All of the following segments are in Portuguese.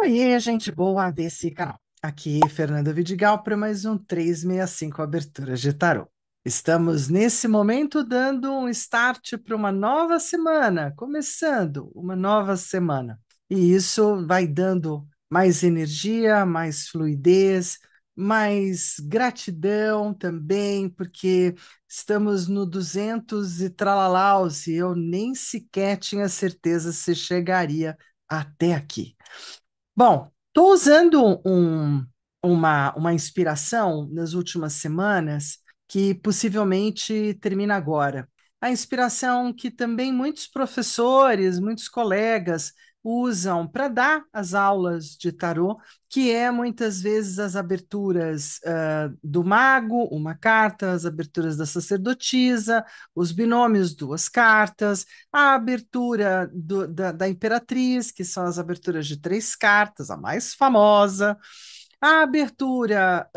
Oiê, gente boa desse canal. Aqui, Fernanda Vidigal, para mais um 365 Aberturas de Tarô. Estamos, nesse momento, dando um start para uma nova semana, começando uma nova semana. E isso vai dando mais energia, mais fluidez, mais gratidão também, porque estamos no 200 e tralalaus e eu nem sequer tinha certeza se chegaria até aqui. Bom, estou usando uma inspiração nas últimas semanas que possivelmente termina agora. A inspiração que também muitos professores, muitos colegas usam para dar as aulas de tarô, que é muitas vezes as aberturas do mago, uma carta, as aberturas da sacerdotisa, os binômios, duas cartas, a abertura da Imperatriz, que são as aberturas de três cartas, a mais famosa, a abertura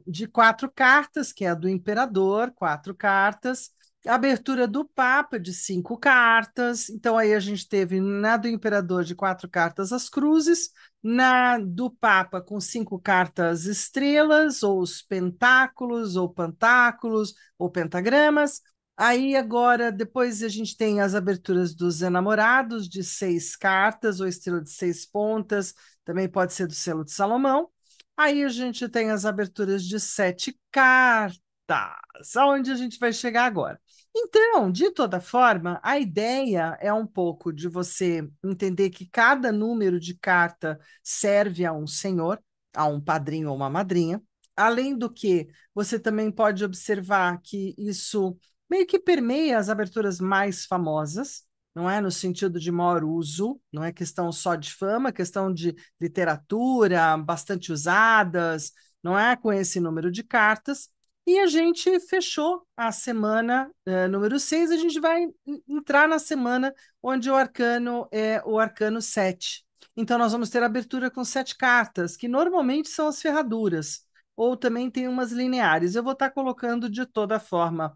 de quatro cartas, que é a do Imperador, quatro cartas, a abertura do Papa, de cinco cartas. Então, aí a gente teve na do Imperador, de quatro cartas, as cruzes, na do Papa, com cinco cartas, estrelas, ou os pentáculos, ou pantáculos, ou pentagramas. Aí agora, depois a gente tem as aberturas dos enamorados, de seis cartas, ou estrela de seis pontas, também pode ser do selo de Salomão. Aí a gente tem as aberturas de sete cartas, aonde a gente vai chegar agora. Então, de toda forma, a ideia é um pouco de você entender que cada número de carta serve a um senhor, a um padrinho ou uma madrinha. Além do que, você também pode observar que isso meio que permeia as aberturas mais famosas, não é? No sentido de maior uso, não é questão só de fama, questão de literatura, bastante usadas, não é? Com esse número de cartas. E a gente fechou a semana número 6. A gente vai entrar na semana onde o arcano é o arcano 7. Então, nós vamos ter abertura com sete cartas, que normalmente são as ferraduras, ou também tem umas lineares. Eu vou estar colocando de toda forma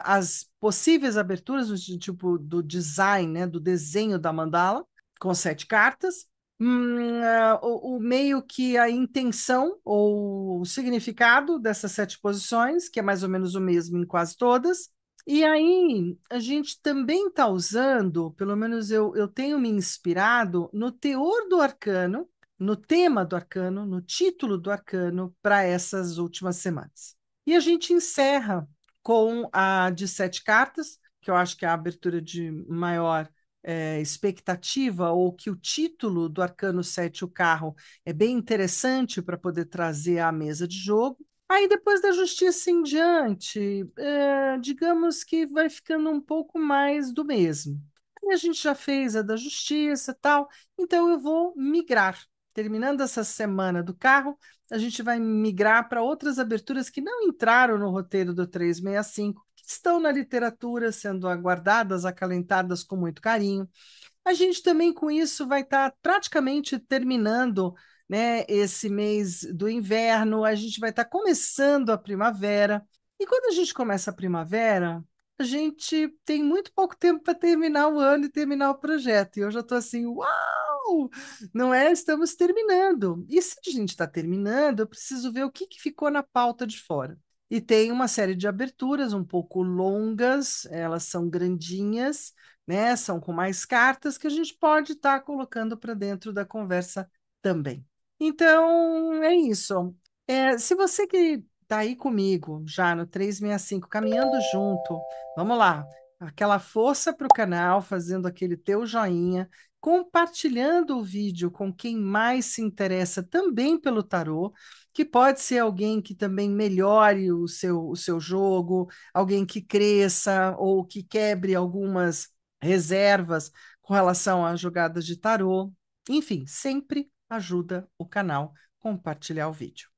as possíveis aberturas do tipo do design, né, do desenho da mandala, com sete cartas, o meio que a intenção ou o significado dessas sete posições, que é mais ou menos o mesmo em quase todas. E aí, a gente também está usando, pelo menos eu tenho me inspirado no teor do arcano, no tema do arcano, no título do arcano para essas últimas semanas. E a gente encerra com a de sete cartas, que eu acho que é a abertura de maior expectativa, ou que o título do Arcano 7, o carro, é bem interessante para poder trazer à mesa de jogo. Aí depois da justiça em diante, digamos que vai ficando um pouco mais do mesmo. Aí a gente já fez a da justiça e tal, então eu vou migrar. Terminando essa semana do carro, a gente vai migrar para outras aberturas que não entraram no roteiro do 365, que estão na literatura, sendo aguardadas, acalentadas com muito carinho. A gente também, com isso, vai estar praticamente terminando, né, esse mês do inverno, a gente vai estar começando a primavera. E quando a gente começa a primavera, a gente tem muito pouco tempo para terminar o ano e terminar o projeto. E eu já estou assim, uau! Não é? Estamos terminando. E se a gente está terminando, eu preciso ver o que ficou na pauta de fora. E tem uma série de aberturas um pouco longas, elas são grandinhas, né? São com mais cartas que a gente pode estar colocando para dentro da conversa também. Então, é isso. Se você que está aí comigo já no 365 caminhando junto, vamos lá. Aquela força para o canal, fazendo aquele teu joinha, compartilhando o vídeo com quem mais se interessa também pelo tarô, que pode ser alguém que também melhore o seu jogo, alguém que cresça ou que quebre algumas reservas com relação às jogadas de tarô. Enfim, sempre ajuda o canal compartilhar o vídeo.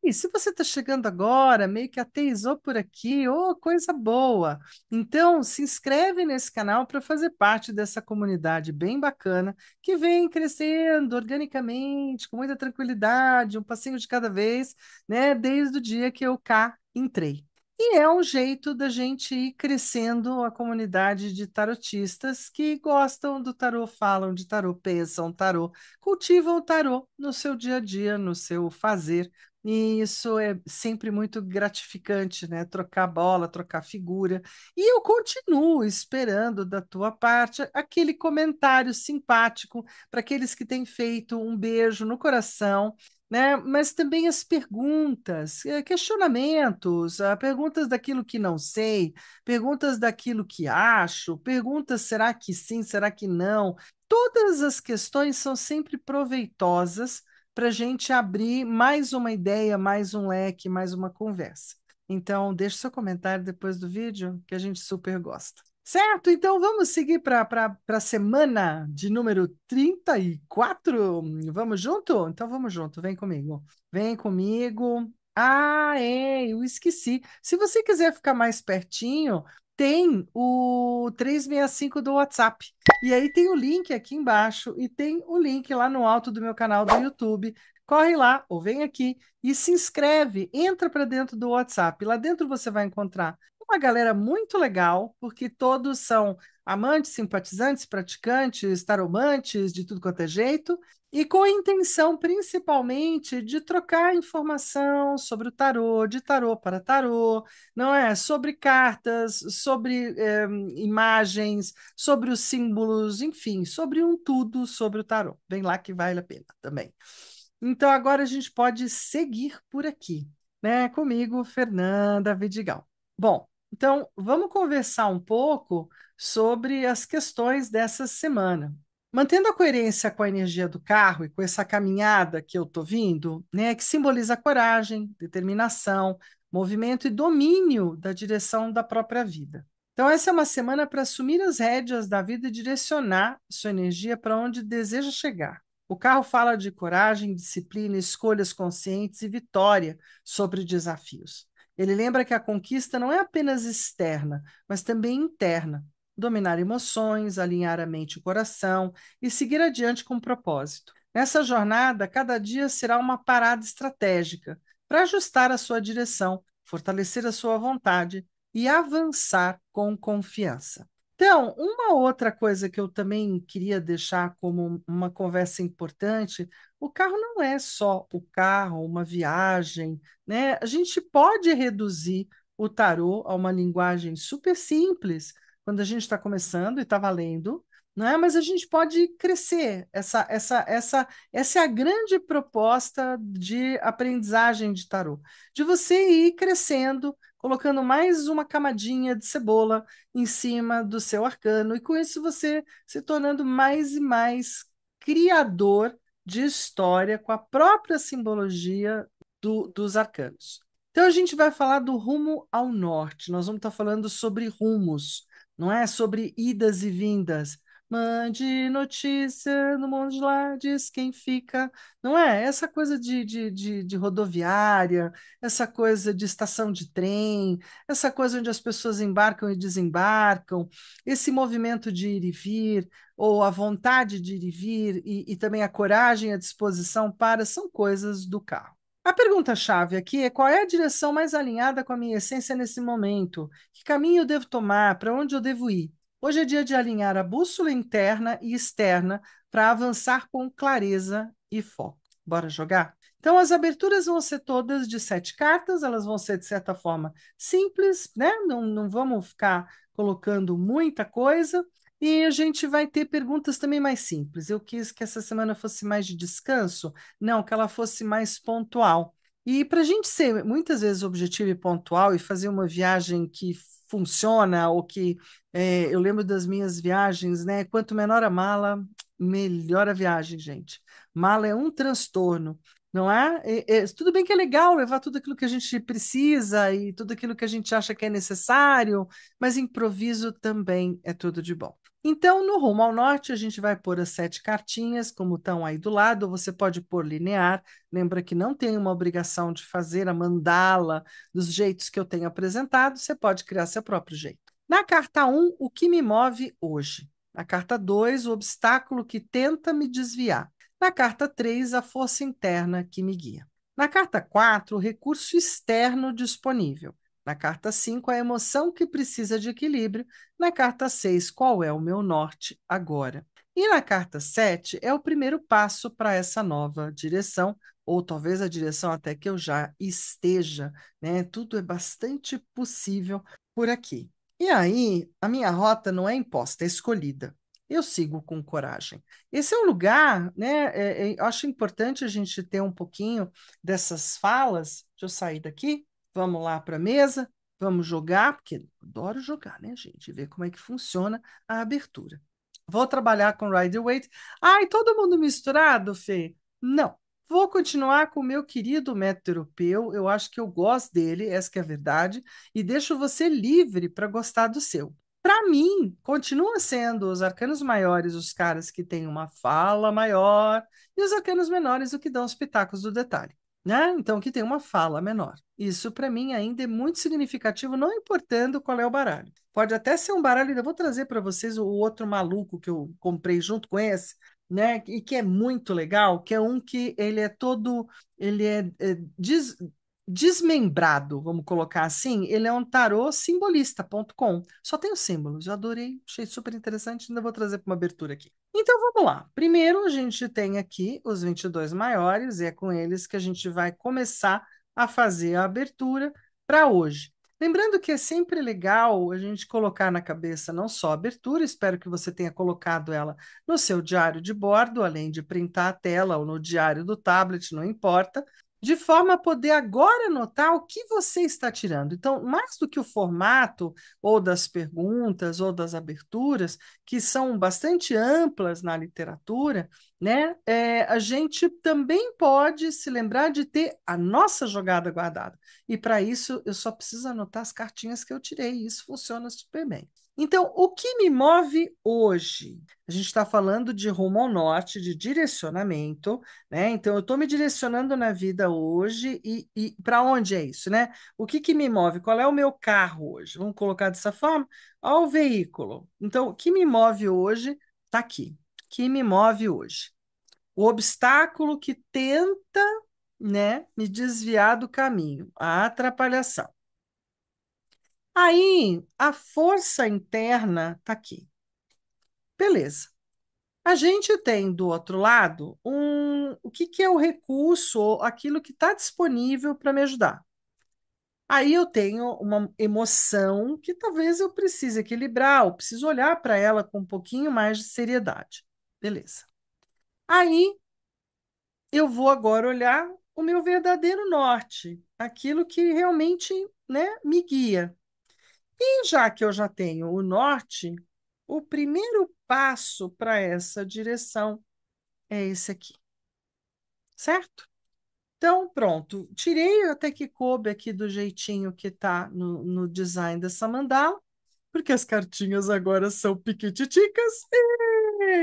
E se você está chegando agora, meio que ateizou por aqui, oh, coisa boa! Então, se inscreve nesse canal para fazer parte dessa comunidade bem bacana, que vem crescendo organicamente, com muita tranquilidade, um passinho de cada vez, né? Desde o dia que eu cá entrei. E é um jeito da gente ir crescendo a comunidade de tarotistas que gostam do tarô, falam de tarô, pensam tarô, cultivam o tarô no seu dia a dia, no seu fazer. E isso é sempre muito gratificante, né? Trocar bola, trocar figura. E eu continuo esperando da tua parte aquele comentário simpático para aqueles que têm feito um beijo no coração, né? Mas também as perguntas, questionamentos, perguntas daquilo que não sei, perguntas daquilo que acho, perguntas será que sim, será que não? Todas as questões são sempre proveitosas para a gente abrir mais uma ideia, mais um leque, mais uma conversa. Então, deixe seu comentário depois do vídeo, que a gente super gosta. Certo? Então vamos seguir para a semana de número 34. Vamos junto? Então vamos junto, vem comigo. Vem comigo. Ah, eu esqueci. Se você quiser ficar mais pertinho, tem o 365 do WhatsApp. E aí tem o link aqui embaixo e tem o link lá no alto do meu canal do YouTube. Corre lá ou vem aqui e se inscreve, entra para dentro do WhatsApp. Lá dentro você vai encontrar uma galera muito legal, porque todos são amantes, simpatizantes, praticantes, taromantes, de tudo quanto é jeito, e com a intenção principalmente de trocar informação sobre o tarô, de tarô para tarô, não é? Sobre cartas, sobre imagens, sobre os símbolos, enfim, sobre um tudo sobre o tarô. Vem lá que vale a pena também. Então agora a gente pode seguir por aqui, né? Comigo, Fernanda Vidigal. Bom, então vamos conversar um pouco sobre as questões dessa semana. Mantendo a coerência com a energia do carro e com essa caminhada que eu estou vindo, né, que simboliza coragem, determinação, movimento e domínio da direção da própria vida. Então, essa é uma semana para assumir as rédeas da vida e direcionar sua energia para onde deseja chegar. O carro fala de coragem, disciplina, escolhas conscientes e vitória sobre desafios. Ele lembra que a conquista não é apenas externa, mas também interna. Dominar emoções, alinhar a mente e o coração e seguir adiante com propósito. Nessa jornada, cada dia será uma parada estratégica para ajustar a sua direção, fortalecer a sua vontade e avançar com confiança. Então, uma outra coisa que eu também queria deixar como uma conversa importante, o carro não é só o carro, uma viagem, né? A gente pode reduzir o tarô a uma linguagem super simples quando a gente está começando e está valendo, né? Mas a gente pode crescer. Essa é a grande proposta de aprendizagem de tarô, de você ir crescendo, colocando mais uma camadinha de cebola em cima do seu arcano, e com isso você se tornando mais e mais criador de história com a própria simbologia dos arcanos. Então a gente vai falar do rumo ao norte, nós vamos estar falando sobre rumos, não é? Sobre idas e vindas. Mande notícia no mundo de lá, diz quem fica. Não é? Essa coisa de rodoviária, essa coisa de estação de trem, essa coisa onde as pessoas embarcam e desembarcam, esse movimento de ir e vir, ou a vontade de ir e vir, e também a coragem, a disposição para, são coisas do carro. A pergunta-chave aqui é: qual é a direção mais alinhada com a minha essência nesse momento? Que caminho eu devo tomar? Para onde eu devo ir? Hoje é dia de alinhar a bússola interna e externa para avançar com clareza e foco. Bora jogar? Então, as aberturas vão ser todas de 7 cartas, elas vão ser, de certa forma, simples, né? Não vamos ficar colocando muita coisa. E a gente vai ter perguntas também mais simples. Eu quis que essa semana fosse mais de descanso, não, que ela fosse mais pontual. E para a gente ser muitas vezes objetivo e pontual e fazer uma viagem que funciona, ou que eu lembro das minhas viagens, né? Quanto menor a mala, melhor a viagem, gente. Mala é um transtorno, não é? Tudo bem que é legal levar tudo aquilo que a gente precisa e tudo aquilo que a gente acha que é necessário, mas improviso também é tudo de bom. Então, no rumo ao norte, a gente vai pôr as 7 cartinhas, como estão aí do lado, ou você pode pôr linear. Lembra que não tem uma obrigação de fazer a mandala dos jeitos que eu tenho apresentado, você pode criar seu próprio jeito. Na carta 1, o que me move hoje? Na carta 2, o obstáculo que tenta me desviar. Na carta 3, a força interna que me guia. Na carta 4, o recurso externo disponível. Na carta 5, a emoção que precisa de equilíbrio. Na carta 6, qual é o meu norte agora? E na carta 7 é o primeiro passo para essa nova direção, ou talvez a direção até que eu já esteja, né? Tudo é bastante possível por aqui. E aí, a minha rota não é imposta, é escolhida. Eu sigo com coragem. esse é um lugar, né? Eu acho importante a gente ter um pouquinho dessas falas. Deixa eu sair daqui, vamos lá para a mesa, vamos jogar, porque eu adoro jogar, né, gente? Ver como é que funciona a abertura. Vou trabalhar com Rider-Waite. Ai, todo mundo misturado, Fê? Não. Vou continuar com o meu querido método europeu. Eu acho que eu gosto dele, essa que é a verdade, e deixo você livre para gostar do seu. Para mim, continua sendo os arcanos maiores os caras que têm uma fala maior e os arcanos menores o que dão os pitacos do detalhe, né? Então, que tem uma fala menor. Isso para mim ainda é muito significativo, não importando qual é o baralho. Pode até ser um baralho, eu vou trazer para vocês o outro maluco que eu comprei junto com esse, né? E que é muito legal, que é um que ele é todo, ele é desmembrado, vamos colocar assim. Ele é um tarô simbolista.com. Só tem os símbolos. Eu adorei, achei super interessante, ainda vou trazer para uma abertura aqui. Então vamos lá. Primeiro a gente tem aqui os 22 maiores, e é com eles que a gente vai começar a fazer a abertura para hoje. Lembrando que é sempre legal a gente colocar na cabeça não só a abertura, espero que você tenha colocado ela no seu diário de bordo, além de printar a tela ou no diário do tablet, não importa, de forma a poder agora anotar o que você está tirando. Então, mais do que o formato ou das perguntas ou das aberturas, que são bastante amplas na literatura, né? A gente também pode se lembrar de ter a nossa jogada guardada. E para isso, eu só preciso anotar as cartinhas que eu tirei, e isso funciona super bem. Então, o que me move hoje? A gente está falando de rumo ao norte, de direcionamento, né? Então, eu estou me direcionando na vida hoje e para onde é isso, né? O que que me move? Qual é o meu carro hoje? Vamos colocar dessa forma? Ao veículo. Então, o que me move hoje está aqui. O que me move hoje? O obstáculo que tenta, né, me desviar do caminho, a atrapalhação. Aí, a força interna está aqui. Beleza. A gente tem do outro lado o que que é o recurso, aquilo que está disponível para me ajudar. Aí eu tenho uma emoção que talvez eu precise equilibrar, ou preciso olhar para ela com um pouquinho mais de seriedade. Beleza. Aí eu vou agora olhar o meu verdadeiro norte, aquilo que realmente, né, me guia. E já que eu já tenho o norte, o primeiro passo para essa direção é esse aqui, certo? Então, pronto. Tirei até que coube aqui do jeitinho que está no design dessa mandala, porque as cartinhas agora são piquititicas,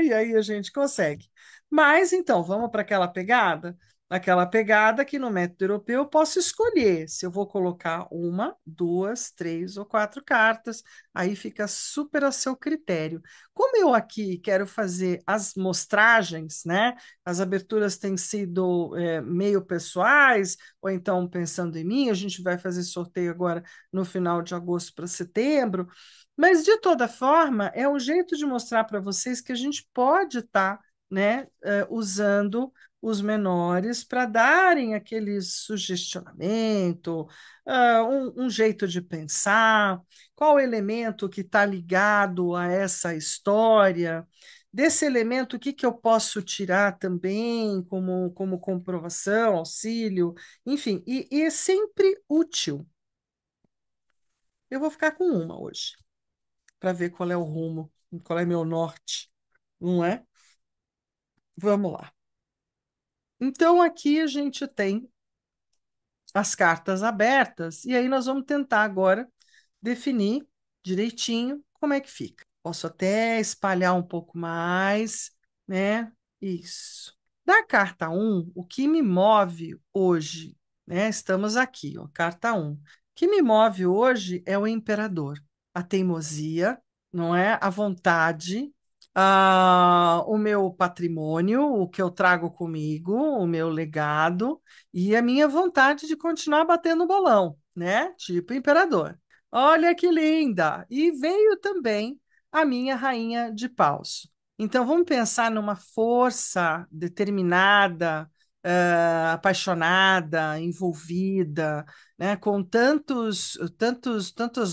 e aí a gente consegue. Mas então, vamos para aquela pegada? Aquela pegada que no método europeu eu posso escolher se eu vou colocar uma, duas, três ou quatro cartas, aí fica super a seu critério. Como eu aqui quero fazer as mostragens, né? As aberturas têm sido meio pessoais, ou então pensando em mim, a gente vai fazer sorteio agora no final de agosto para setembro. Mas, de toda forma, é um jeito de mostrar para vocês que a gente pode estar, né, usando os menores para darem aquele sugestionamento, um jeito de pensar, qual elemento que está ligado a essa história. Desse elemento, o que que eu posso tirar também como comprovação, auxílio, enfim, e é sempre útil. Eu vou ficar com uma hoje para ver qual é o rumo, qual é meu norte, não é? Vamos lá. Então, aqui a gente tem as cartas abertas, e aí nós vamos tentar agora definir direitinho como é que fica. Posso até espalhar um pouco mais, né? Isso. Da carta um, o que me move hoje, né? Estamos aqui, ó, carta um. O que me move hoje é o imperador, a teimosia, não é? A vontade, o meu patrimônio, o que eu trago comigo, o meu legado e a minha vontade de continuar batendo bolão, né? Tipo imperador. Olha que linda! E veio também a minha rainha de paus. Então vamos pensar numa força determinada, apaixonada, envolvida, né? Com tantas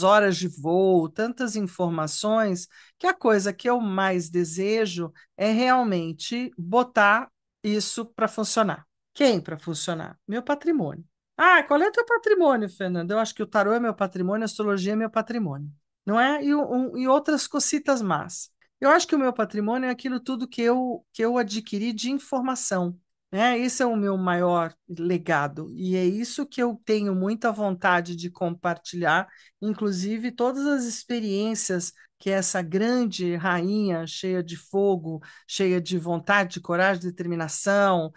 horas de voo, tantas informações que a coisa que eu mais desejo é realmente botar isso para funcionar. Quem para funcionar? Meu patrimônio. Ah, qual é o teu patrimônio, Fernando? Eu acho que o tarô é meu patrimônio, a astrologia é meu patrimônio, não é? E outras cositas más. Eu acho que o meu patrimônio é aquilo tudo que eu adquiri de informação, né? Esse é o meu maior legado e é isso que eu tenho muita vontade de compartilhar, inclusive todas as experiências que essa grande rainha cheia de fogo, cheia de vontade, de coragem, de determinação,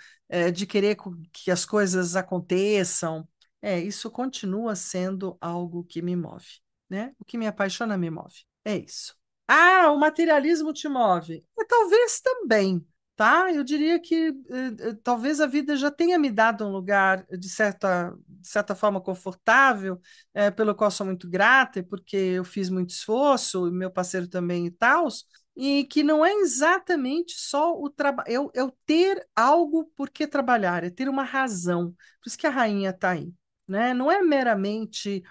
de querer que as coisas aconteçam, isso continua sendo algo que me move, né? O que me apaixona me move. É isso. Ah, o materialismo te move? Talvez também, tá? Eu diria que talvez a vida já tenha me dado um lugar de certa forma confortável, pelo qual sou muito grata, e porque eu fiz muito esforço, e meu parceiro também e tal, e que não é exatamente só o trabalho, eu ter algo por que trabalhar, é ter uma razão. Por isso que a rainha está aí, né? Não é meramente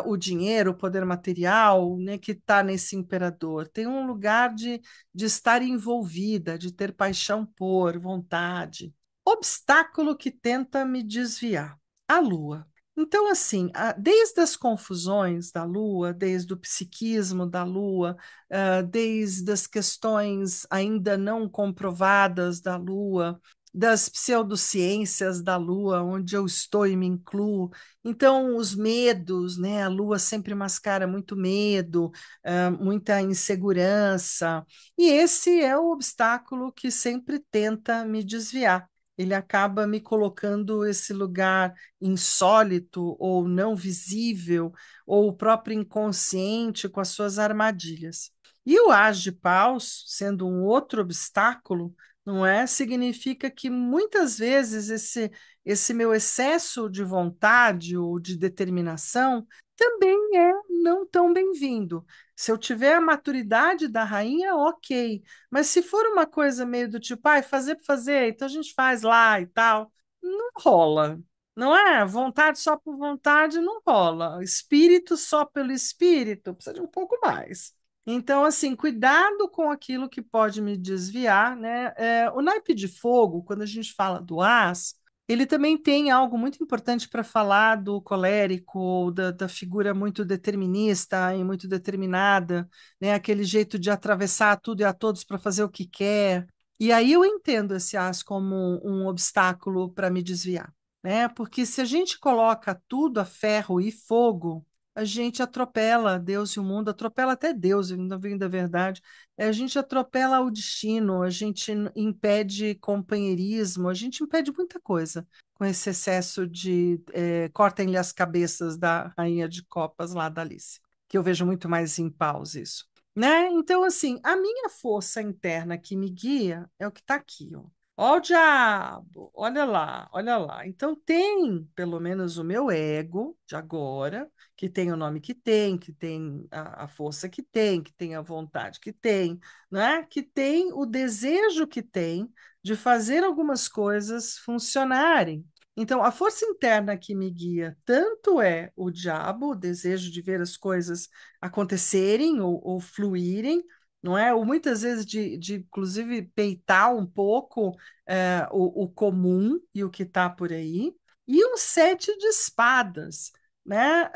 o dinheiro, o poder material, né, que está nesse imperador. Tem um lugar de estar envolvida, de ter paixão por, vontade. Obstáculo que tenta me desviar. A lua. Então, assim, desde as confusões da lua, desde o psiquismo da lua, desde as questões ainda não comprovadas da lua, das pseudociências da lua, onde eu estou e me incluo. Então, os medos, né? A lua sempre mascara muito medo, muita insegurança, e esse é o obstáculo que sempre tenta me desviar. Ele acaba me colocando esse lugar insólito ou não visível, ou o próprio inconsciente com as suas armadilhas. E o As de Paus, sendo um outro obstáculo, não é? Significa que muitas vezes esse meu excesso de vontade ou de determinação também é não tão bem-vindo. Se eu tiver a maturidade da rainha, ok. Mas se for uma coisa meio do tipo, fazer por fazer, então a gente faz lá e tal, não rola. Não é? Vontade só por vontade não rola. Espírito só pelo espírito precisa de um pouco mais. Então, assim, cuidado com aquilo que pode me desviar, né? O naipe de fogo, quando a gente fala do as, ele também tem algo muito importante para falar do colérico, da figura muito determinista e muito determinada, né? Aquele jeito de atravessar tudo e a todos para fazer o que quer. E aí eu entendo esse as como um obstáculo para me desviar, né? Porque se a gente coloca tudo a ferro e fogo, a gente atropela Deus e o mundo, atropela até Deus, ainda vem da verdade. A gente atropela o destino, a gente impede companheirismo, a gente impede muita coisa com esse excesso de cortem-lhe as cabeças da rainha de copas lá da Alice, que eu vejo muito mais em paus isso. Né? Então, assim, a minha força interna que me guia é o que está aqui, ó. Ó o diabo, olha lá, olha lá. Então tem, pelo menos, o meu ego de agora, que tem o nome que tem a força que tem a vontade que tem, né? Que tem o desejo que tem de fazer algumas coisas funcionarem. Então, a força interna que me guia tanto é o diabo, o desejo de ver as coisas acontecerem ou fluírem, não é? Ou muitas vezes inclusive, peitar um pouco o comum e o que está por aí, e um sete de espadas, né?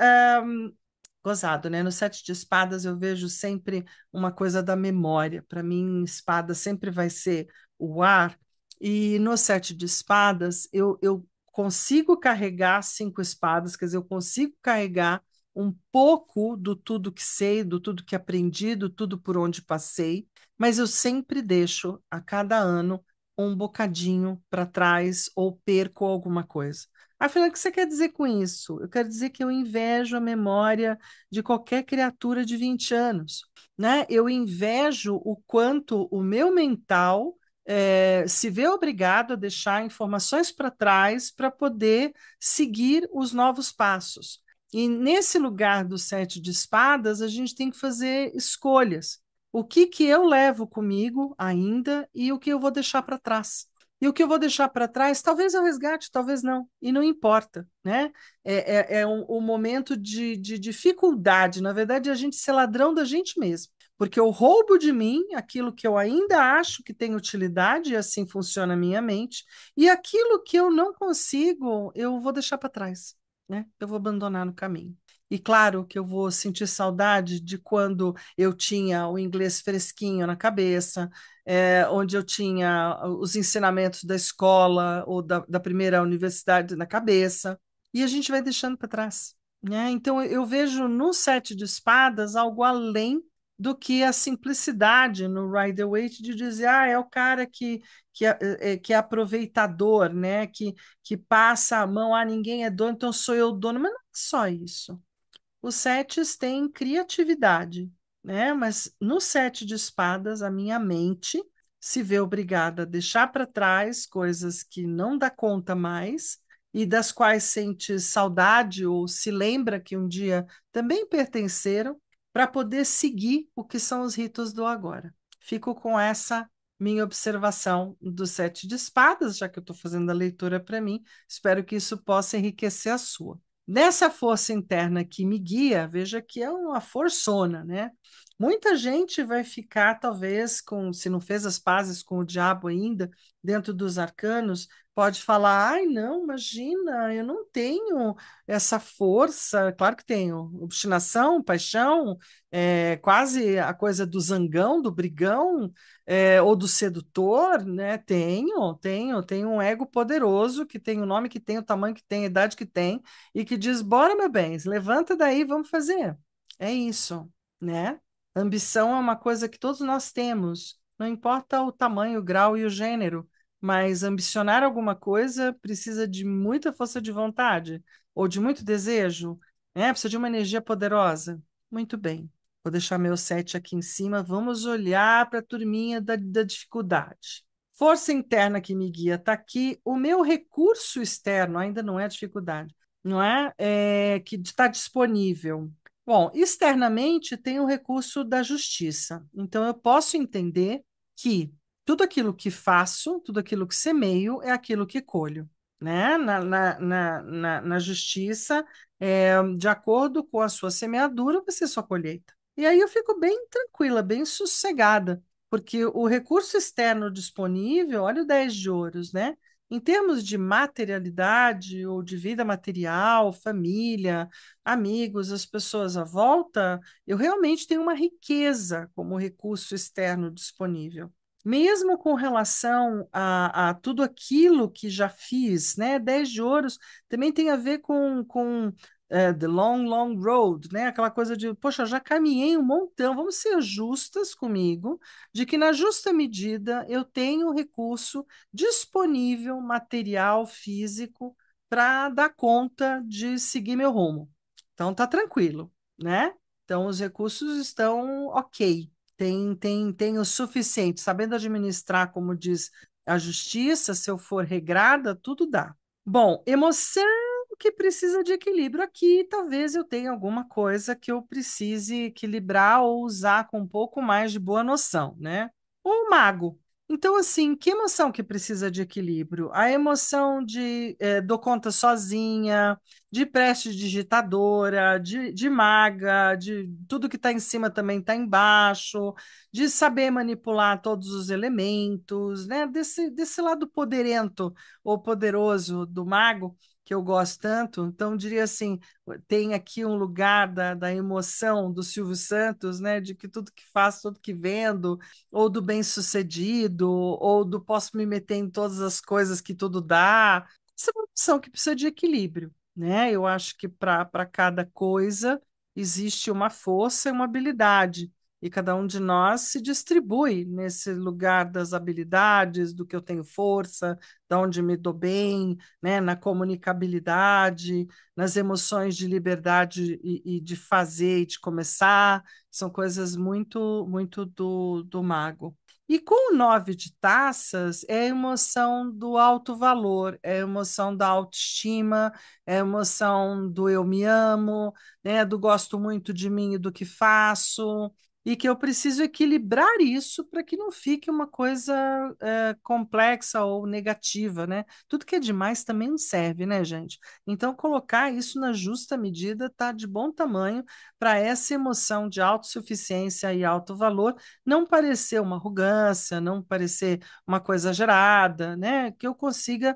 Gozado, né? No sete de espadas eu vejo sempre uma coisa da memória. Para mim, espada sempre vai ser o ar. E no sete de espadas eu consigo carregar cinco espadas, quer dizer, eu consigo carregar um pouco do tudo que sei, do tudo que aprendi, do tudo por onde passei, mas eu sempre deixo a cada ano um bocadinho para trás ou perco alguma coisa. Afinal, o que você quer dizer com isso? Eu quero dizer que eu invejo a memória de qualquer criatura de 20 anos. né? Eu invejo o quanto o meu mental se vê obrigado a deixar informações para trás para poder seguir os novos passos. E nesse lugar do sete de espadas, a gente tem que fazer escolhas. O que que eu levo comigo ainda e o que eu vou deixar para trás. E o que eu vou deixar para trás, talvez eu resgate, talvez não, e não importa, né? É um momento de dificuldade, na verdade, a gente ser ladrão da gente mesmo, porque eu roubo de mim aquilo que eu ainda acho que tem utilidade, e assim funciona a minha mente, e aquilo que eu não consigo, eu vou deixar para trás, né? Eu vou abandonar no caminho. E claro que eu vou sentir saudade de quando eu tinha o inglês fresquinho na cabeça, onde eu tinha os ensinamentos da escola ou da primeira universidade na cabeça, e a gente vai deixando para trás, né? Então eu vejo no sete de espadas algo além do que a simplicidade no Rider-Waite de dizer, é o cara que é aproveitador, né? Que passa a mão, ninguém é dono, então sou eu dono. Mas não é só isso. Os setes têm criatividade, né? Mas no sete de espadas, a minha mente se vê obrigada a deixar para trás coisas que não dá conta mais e das quais sente saudade ou se lembra que um dia também pertenceram para poder seguir o que são os ritos do agora. Fico com essa minha observação do sete de espadas, já que eu estou fazendo a leitura para mim. Espero que isso possa enriquecer a sua. Nessa força interna que me guia, veja que é uma forçona, né? Muita gente vai ficar, talvez, se não fez as pazes com o diabo ainda, dentro dos arcanos, pode falar: ai, não, imagina, eu não tenho essa força. Claro que tenho. Obstinação, paixão, quase a coisa do zangão, do brigão, ou do sedutor, né? Tenho um ego poderoso que tem o nome que tem, o tamanho que tem, a idade que tem e que diz: bora, meu bem, levanta daí, vamos fazer. É isso, né? Ambição é uma coisa que todos nós temos, não importa o tamanho, o grau e o gênero, mas ambicionar alguma coisa precisa de muita força de vontade ou de muito desejo, né? Precisa de uma energia poderosa. Muito bem, vou deixar meu sete aqui em cima, vamos olhar para a turminha da dificuldade. Força interna que me guia está aqui, o meu recurso externo ainda não é dificuldade, não é? Que está disponível. Bom, externamente tem o recurso da justiça. Então, eu posso entender que tudo aquilo que faço, tudo aquilo que semeio, é aquilo que colho. Né? Na justiça, de acordo com a sua semeadura, vai ser sua colheita. E aí eu fico bem tranquila, bem sossegada, porque o recurso externo disponível, olha o 10 de ouros, né? Em termos de materialidade ou de vida material, família, amigos, as pessoas à volta, eu realmente tenho uma riqueza como recurso externo disponível. Mesmo com relação a tudo aquilo que já fiz, né? 10 de ouros também tem a ver com The Long, Long Road, né? Aquela coisa de, poxa, já caminhei um montão, vamos ser justas comigo, de que na justa medida eu tenho recurso disponível, material, físico, para dar conta de seguir meu rumo. Então tá tranquilo, né? Então os recursos estão ok. Tem o suficiente, sabendo administrar, como diz a justiça, se eu for regrada, tudo dá. Bom, emoção que precisa de equilíbrio aqui, talvez eu tenha alguma coisa que eu precise equilibrar ou usar com um pouco mais de boa noção, né? O mago. Então, assim, que emoção que precisa de equilíbrio? A emoção de dou conta sozinha, de prestidigitadora, de maga, de tudo que está em cima também está embaixo, de saber manipular todos os elementos, né? Desse lado poderento ou poderoso do mago, que eu gosto tanto. Então, diria assim, tem aqui um lugar da emoção do Silvio Santos, né? De que tudo que faço, tudo que vendo, ou do bem-sucedido, ou do posso me meter em todas as coisas que tudo dá. Essa é uma opção que precisa de equilíbrio, né? Eu acho que para cada coisa existe uma força e uma habilidade. e cada um de nós se distribui nesse lugar das habilidades, do que eu tenho força, da onde me dou bem, né, na comunicabilidade, nas emoções de liberdade e de fazer e de começar, são coisas muito, muito do mago. E com o 9 de taças é a emoção do alto valor, é a emoção da autoestima, é a emoção do eu me amo, né, do gosto muito de mim e do que faço, e que eu preciso equilibrar isso para que não fique uma coisa complexa ou negativa, né? Tudo que é demais também não serve, né, gente? Então, colocar isso na justa medida tá de bom tamanho para essa emoção de autossuficiência e alto valor não parecer uma arrogância, não parecer uma coisa exagerada, né? Que eu consiga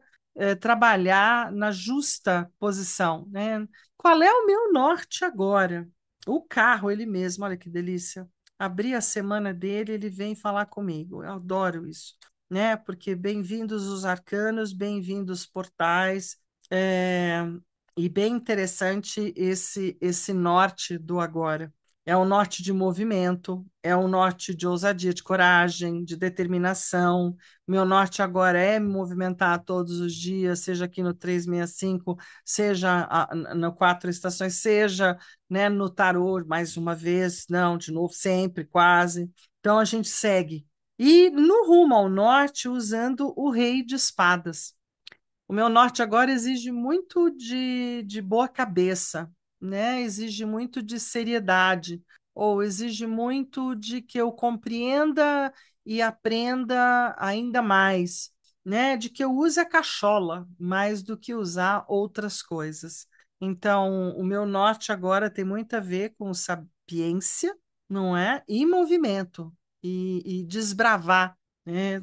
trabalhar na justa posição, né? Qual é o meu norte agora? O carro, ele mesmo, olha que delícia. Abri a semana dele, ele vem falar comigo. Eu adoro isso, né? Porque bem-vindos os arcanos, bem-vindos portais. É, e bem interessante esse norte do agora. É um norte de movimento, é um norte de ousadia, de coragem, de determinação. Meu norte agora é me movimentar todos os dias, seja aqui no 365, seja no Quatro Estações, seja, né, no tarô, mais uma vez, não, de novo, sempre, quase. Então a gente segue. E no rumo ao norte, usando o Rei de Espadas. O meu norte agora exige muito de boa cabeça, né? Exige muito de seriedade, ou exige muito de que eu compreenda e aprenda ainda mais, né? De que eu use a cachola mais do que usar outras coisas. Então, o meu norte agora tem muito a ver com sapiência, não é? E movimento, e desbravar, né?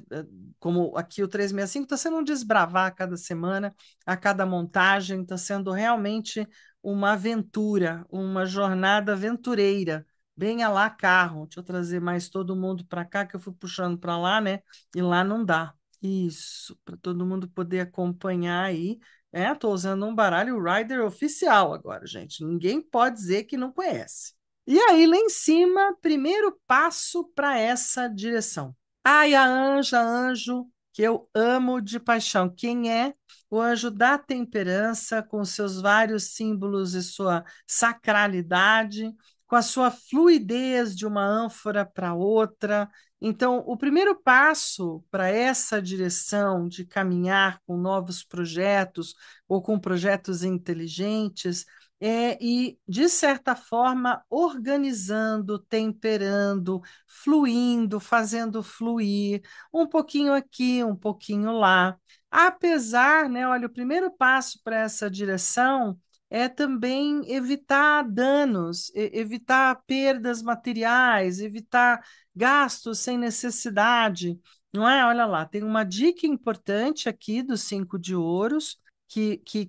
Como aqui o 365 está sendo um desbravar a cada semana, a cada montagem, está sendo realmente uma aventura, uma jornada aventureira. Venha lá, carro. Deixa eu trazer mais todo mundo para cá, que eu fui puxando para lá, né? E lá não dá. Isso, para todo mundo poder acompanhar aí. É, estou usando um baralho Rider oficial agora, gente. Ninguém pode dizer que não conhece. E aí, lá em cima, primeiro passo para essa direção. Ai, a anja, anjo, que eu amo de paixão. Quem é? O anjo da temperança, com seus vários símbolos e sua sacralidade, com a sua fluidez de uma ânfora para outra. Então, o primeiro passo para essa direção de caminhar com novos projetos ou com projetos inteligentes e, de certa forma, organizando, temperando, fluindo, fazendo fluir, um pouquinho aqui, um pouquinho lá. Apesar, né, olha, o primeiro passo para essa direção é também evitar danos, evitar perdas materiais, evitar gastos sem necessidade, não é? Olha lá, tem uma dica importante aqui dos 5 de ouros,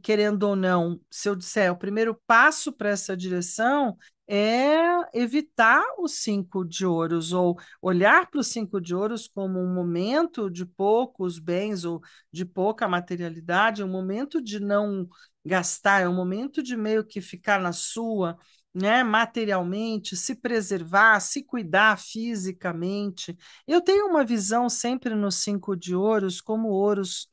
querendo ou não, se eu disser o primeiro passo para essa direção é evitar os 5 de ouros, ou olhar para os 5 de ouros como um momento de poucos bens ou de pouca materialidade, é um momento de não gastar, é um momento de meio que ficar na sua, né, materialmente, se preservar, se cuidar fisicamente. Eu tenho uma visão sempre nos 5 de ouros, como ouros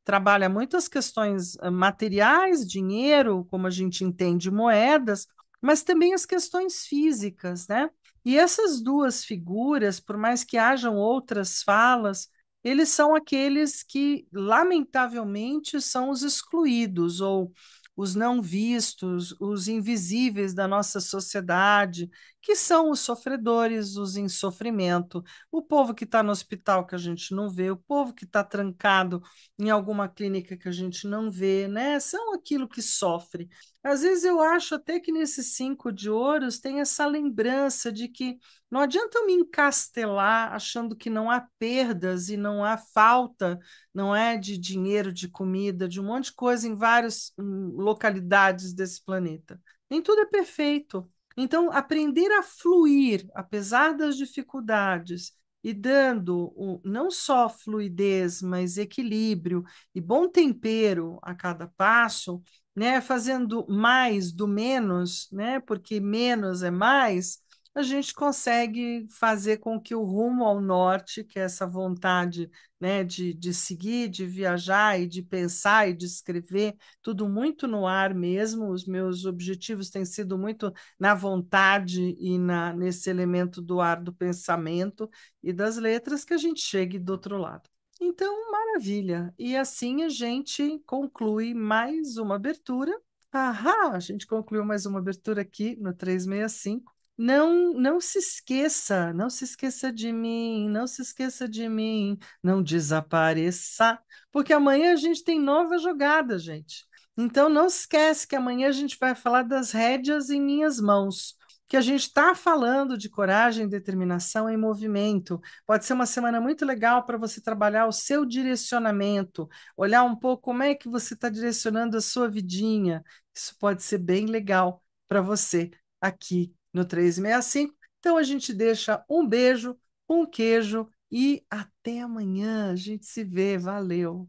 trabalha muitas questões materiais, dinheiro, como a gente entende, moedas, mas também as questões físicas, né? E essas duas figuras, por mais que hajam outras falas, eles são aqueles que, lamentavelmente, são os excluídos ou os não vistos, os invisíveis da nossa sociedade, que são os sofredores, os em sofrimento, o povo que está no hospital que a gente não vê, o povo que está trancado em alguma clínica que a gente não vê, né? São aquilo que sofre. Às vezes eu acho até que nesses 5 de ouros tem essa lembrança de que não adianta eu me encastelar achando que não há perdas e não há falta, não é, de dinheiro, de comida, de um monte de coisa em várias localidades desse planeta. Nem tudo é perfeito. Então, aprender a fluir, apesar das dificuldades, e dando não só fluidez, mas equilíbrio e bom tempero a cada passo, né, fazendo mais do menos, né, porque menos é mais, a gente consegue fazer com que o rumo ao norte, que é essa vontade, né, de seguir, de viajar e de pensar e de escrever, tudo muito no ar mesmo. Os meus objetivos têm sido muito na vontade e nesse elemento do ar do pensamento e das letras, que a gente chegue do outro lado. Então, maravilha. E assim a gente conclui mais uma abertura. Ahá, a gente concluiu mais uma abertura aqui no 365. Não se esqueça, não se esqueça de mim, não se esqueça de mim, não desapareça, porque amanhã a gente tem nova jogada, gente. Então não se esquece que amanhã a gente vai falar das rédeas em minhas mãos, que a gente está falando de coragem e determinação em movimento. Pode ser uma semana muito legal para você trabalhar o seu direcionamento, olhar um pouco como é que você está direcionando a sua vidinha. Isso pode ser bem legal para você aqui no 365. Então a gente deixa um beijo, um queijo e até amanhã. A gente se vê. Valeu!